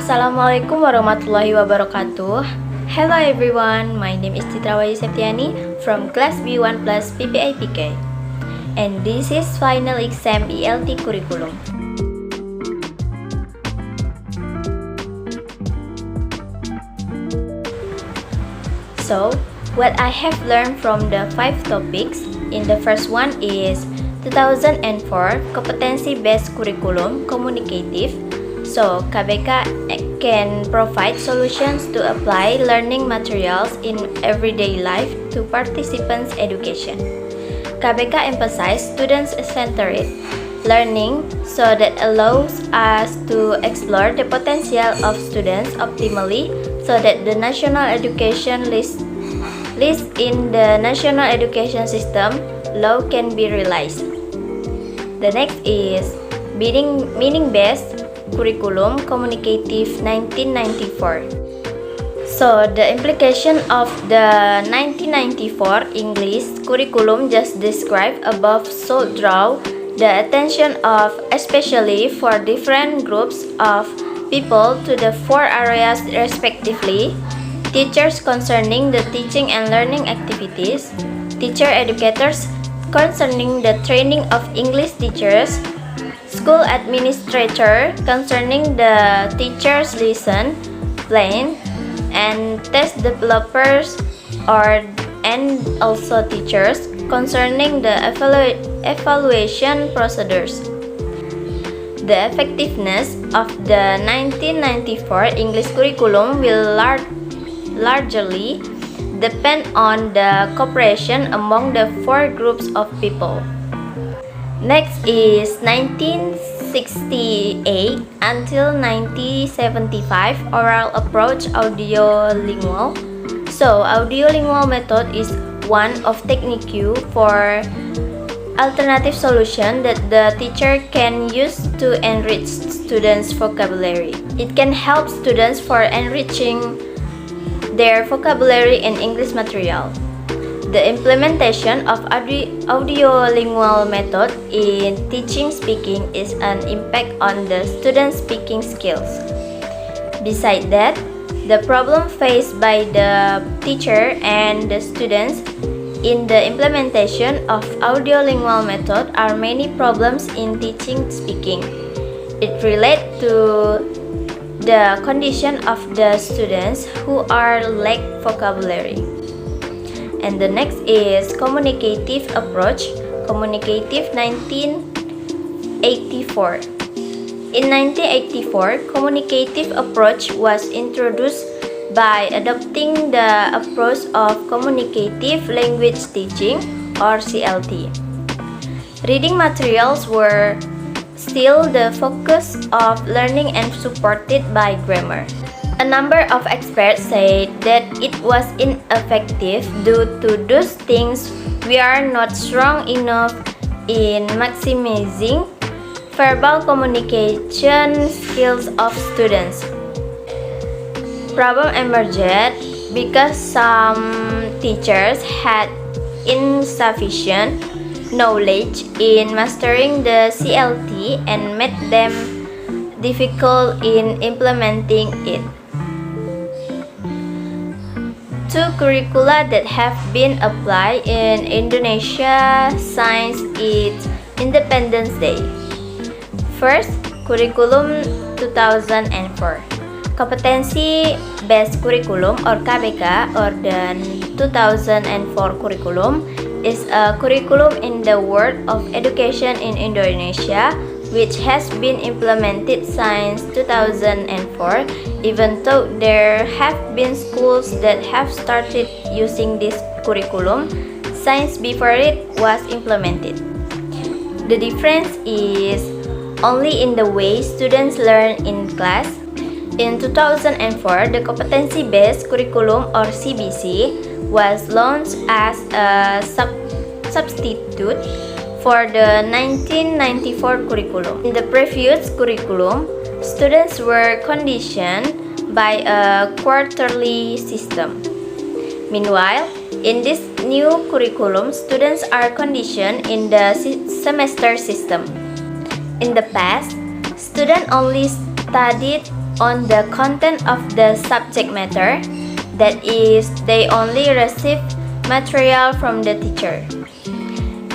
Assalamualaikum warahmatullahi wabarakatuh. Hello everyone, my name is Citra Septiani from class B1 PPAPK, and this is final exam ELT curriculum. So, what I have learned from the 5 topics, in the first one is 2004 competency-based curriculum communicative. So, KBK can provide solutions to apply learning materials in everyday life to participants' education. KBK emphasizes student-centered learning so that allows us to explore the potential of students optimally so that the national education list in the national education system law can be realized. The next is meaning-based curriculum communicative 1994. So the implication of the 1994 English curriculum just described above should draw the attention of especially for different groups of people to the 4 areas respectively: teachers concerning the teaching and learning activities, teacher educators concerning the training of English teachers, school administrator concerning the teacher's lesson plan, and test developers and also teachers concerning the evaluation procedures. The effectiveness of the 1994 English curriculum will largely depend on the cooperation among the 4 groups of people. Next is 1968 until 1975 oral approach audiolingual. So audiolingual method is one of technique for alternative solution that the teacher can use to enrich students' vocabulary. It can help students for enriching their vocabulary in English material. The implementation of audiolingual method in teaching speaking is an impact on the students' speaking skills. Besides that, the problem faced by the teacher and the students in the implementation of audiolingual method are many problems in teaching speaking. It relates to the condition of the students who are lack vocabulary. And the next is communicative approach, communicative 1984. In 1984, communicative approach was introduced by adopting the approach of communicative language teaching or CLT. Reading materials were still the focus of learning and supported by grammar. A number of experts said that it was ineffective due to those things we are not strong enough in maximizing verbal communication skills of students. Problem emerged because some teachers had insufficient knowledge in mastering the CLT and made them difficult in implementing it. 2 curricula that have been applied in Indonesia since its Independence Day. First, Curriculum 2004. Competency-based curriculum or KBK or the 2004 curriculum is a curriculum in the world of education in Indonesia which has been implemented since 2004, even though there have been schools that have started using this curriculum since before it was implemented. The difference is only in the way students learn in class. In 2004, the competency-based curriculum or CBC was launched as a substitute for the 1994 curriculum. In the previous curriculum, students were conditioned by a quarterly system. Meanwhile, in this new curriculum, students are conditioned in the semester system. In the past, students only studied on the content of the subject matter, that is, they only receive material from the teacher.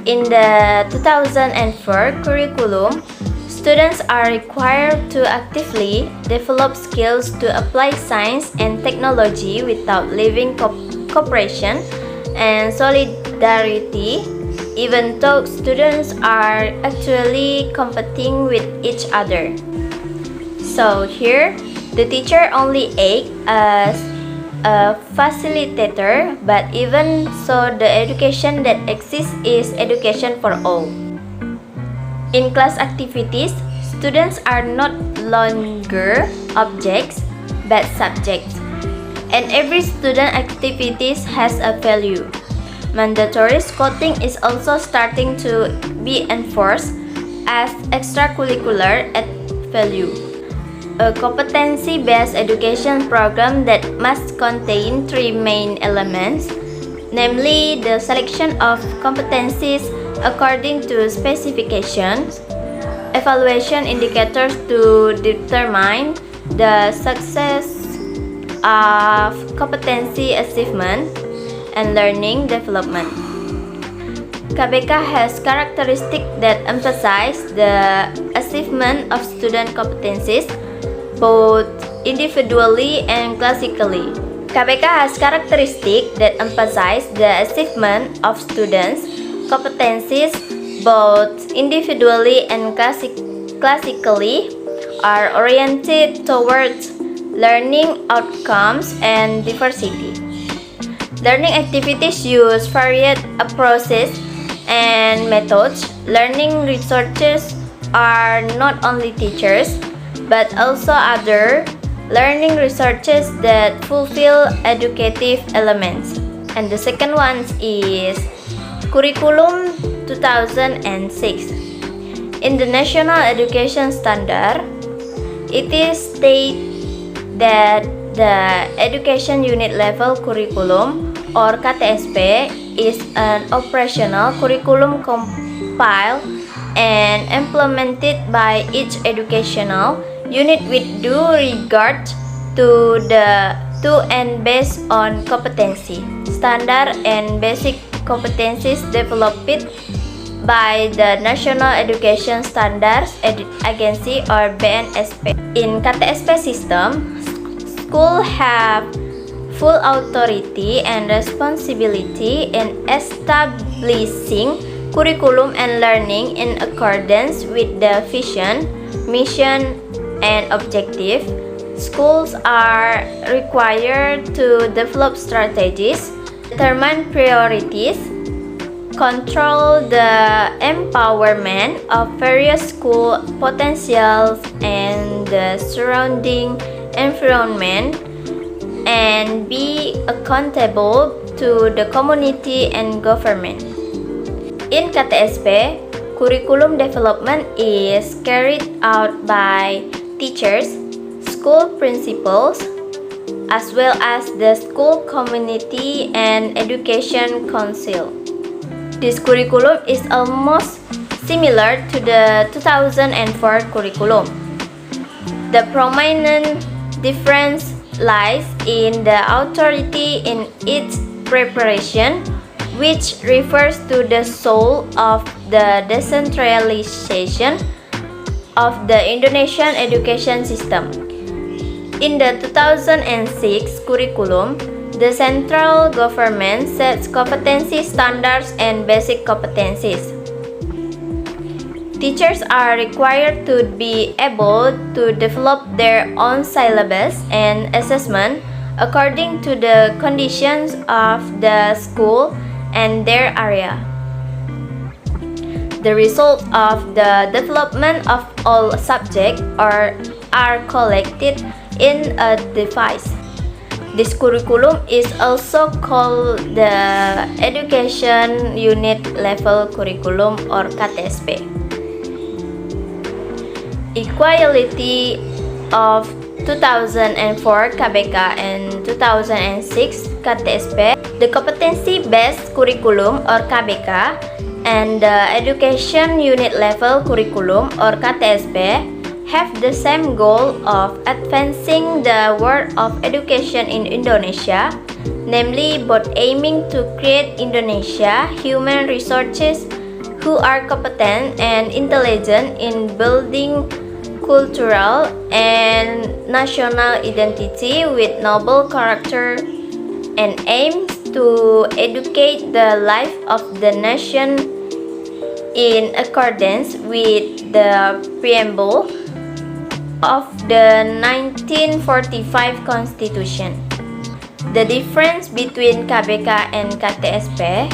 In the 2004 curriculum, students are required to actively develop skills to apply science and technology without leaving cooperation and solidarity, even though students are actually competing with each other. So here, the teacher only acts as a facilitator, but even so, the education that exists is education for all. In class activities, students are not longer objects, but subjects, and every student activities has a value. Mandatory scouting is also starting to be enforced as extracurricular at value. A competency-based education program that must contain three main elements, namely the selection of competencies according to specifications, evaluation indicators to determine the success of competency achievement, and learning development. KBK has characteristics that emphasize the achievement of student competencies both individually and classically. KBK has characteristics that emphasize the achievement of students' competencies both individually and classically, are oriented towards learning outcomes and diversity. Learning activities use varied approaches and methods. Learning researchers are not only teachers, but also other learning researchers that fulfill educative elements. And the second one is Curriculum 2006. In the National Education Standard, it is stated that the Education Unit Level Curriculum or KTSP is an operational curriculum compiled and implemented by each educational unit with due regard to and based on competency, standard and basic competencies developed by the National Education Standards Agency or BNSP. In KTSP system, schools have full authority and responsibility in establishing curriculum and learning in accordance with the vision, mission, and objective. Schools are required to develop strategies, determine priorities, control the empowerment of various school potentials and the surrounding environment, and be accountable to the community and government. In KTSP, curriculum development is carried out by teachers, school principals, as well as the school community and education council. This curriculum is almost similar to the 2004 curriculum. The prominent difference lies in the authority in its preparation, which refers to the soul of the decentralization of the Indonesian education system. In the 2006 curriculum, the central government sets competency standards and basic competencies. Teachers are required to be able to develop their own syllabus and assessment according to the conditions of the school and their area. The result of the development of all subjects are collected in a device. This curriculum is also called the Education Unit Level Curriculum or KTSP. Equality of 2004 KBK and 2006 KTSP, the competency-based curriculum or KBK and the Education Unit Level Curriculum or KTSP have the same goal of advancing the world of education in Indonesia, namely both aiming to create Indonesia human resources who are competent and intelligent in building cultural and national identity with noble character and aims to educate the life of the nation in accordance with the preamble of the 1945 Constitution. The difference between KBK and KTSP,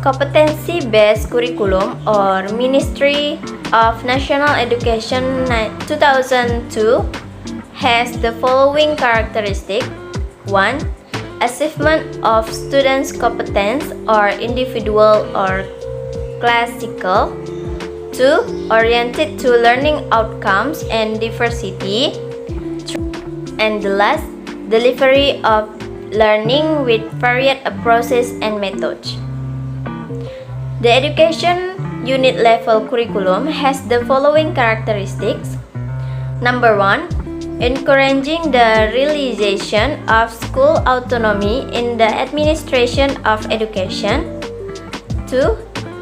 Competency-Based Curriculum or Ministry of National Education 2002 has the following characteristic. 1. Achievement of students' competence or individual or classical. 2. Oriented to learning outcomes and diversity. And the last, delivery of learning with varied approaches and methods. The education unit level curriculum has the following characteristics. Number 1. Encouraging the realization of school autonomy in the administration of education. 2.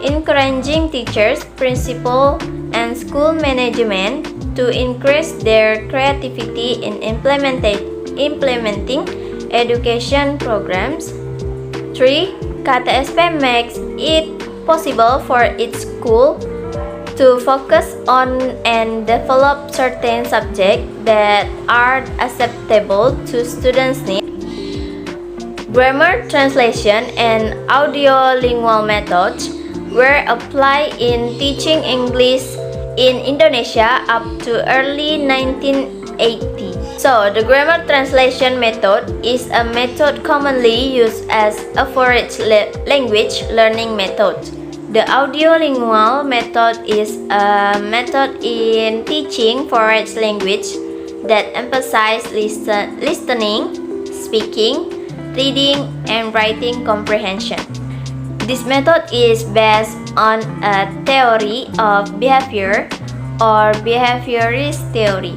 Encouraging teachers, principals, and school management to increase their creativity in implementing education programs. 3. KTSP makes it possible for each school to focus on and develop certain subjects that are acceptable to students' needs. Grammar, translation, and audiolingual methods were applied in teaching English in Indonesia up to early 1980. So, the grammar translation method is a method commonly used as a foreign language learning method. The audiolingual method is a method in teaching foreign language that emphasizes listening, speaking, reading, and writing comprehension. This method is based on a theory of behavior or behaviorist theory.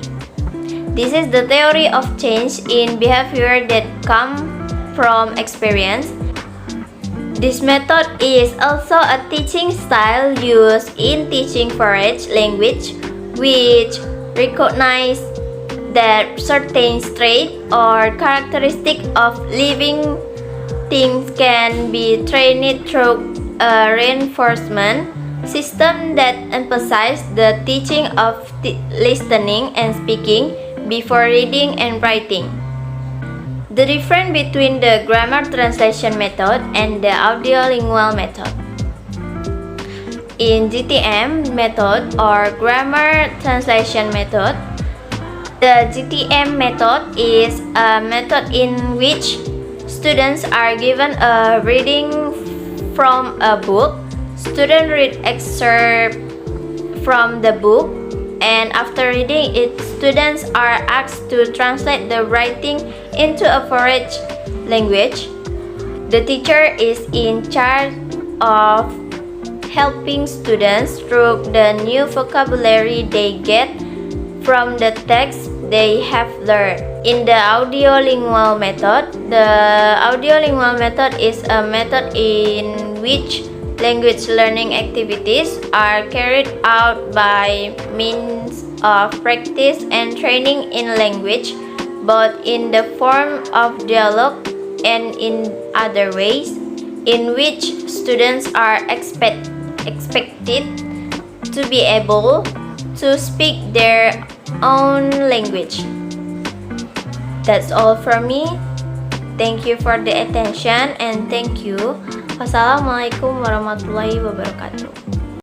This is the theory of change in behavior that comes from experience. This method is also a teaching style used in teaching foreign language, which recognizes that certain traits or characteristics of living things can be trained through a reinforcement system that emphasizes the teaching of listening and speaking before reading and writing. The difference between the grammar translation method and the audiolingual method. In GTM method or grammar translation method, the GTM method is a method in which students are given a reading from a book. Students read excerpt from the book, and after reading it, students are asked to translate the writing into a foreign language. The teacher is in charge of helping students through the new vocabulary they get from the text they have learned. In the audiolingual method, is a method in which language learning activities are carried out by means of practice and training in language, both in the form of dialogue and in other ways, in which students are expected to be able to speak their own language. That's all from me. Thank you for the attention and thank you. Wassalamualaikum warahmatullahi wabarakatuh.